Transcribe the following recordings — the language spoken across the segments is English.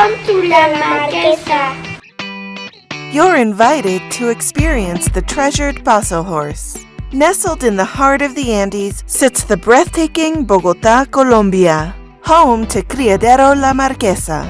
Welcome to La Marqueza. You're invited to experience the treasured Paso horse. Nestled in the heart of the Andes sits the breathtaking Bogota, Colombia, home to Criadero La Marqueza.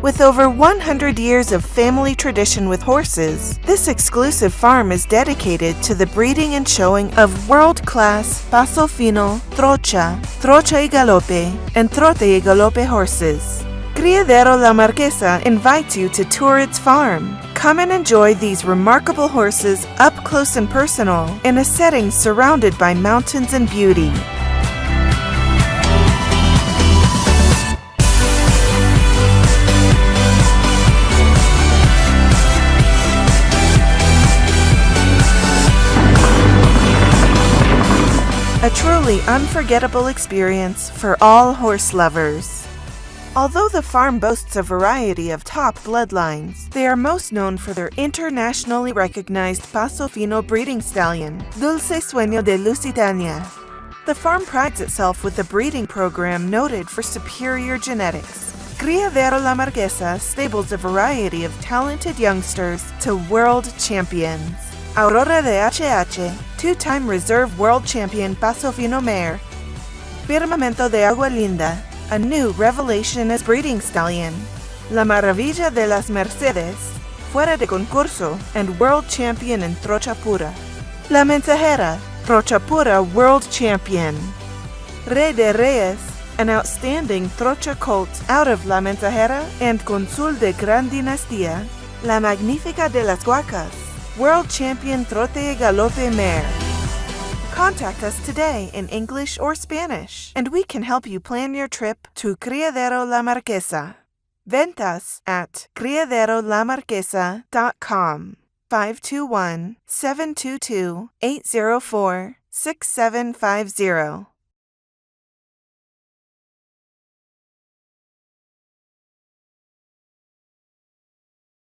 With over 100 years of family tradition with horses, this exclusive farm is dedicated to the breeding and showing of world-class Paso Fino, Trocha, Trote y Galope, and Trote y Galope horses. Criadero La Marqueza invites you to tour its farm. Come and enjoy these remarkable horses up close and personal in a setting surrounded by mountains and beauty. A truly unforgettable experience for all horse lovers. Although the farm boasts a variety of top bloodlines, they are most known for their internationally recognized Paso Fino breeding stallion, Dulce Sueño de Lusitania. The farm prides itself with a breeding program noted for superior genetics. Criadero La Marqueza stables a variety of talented youngsters to world champions. Aurora de HH, two-time reserve world champion Paso Fino mare. Firmamento de Agua Linda, a new revelation as breeding stallion. La Maravilla de las Mercedes, fuera de concurso, and world champion in Trocha Pura. La Mensajera, Trocha Pura world champion. Rey de Reyes, an outstanding Trocha colt out of La Mensajera and Consul de Gran Dinastía. La Magnífica de las Huacas, world champion Trote y Galope mare. Contact us today in English or Spanish, and we can help you plan your trip to Criadero La Marqueza. Ventas at criaderolamarqueza.com 521-722-804-6750.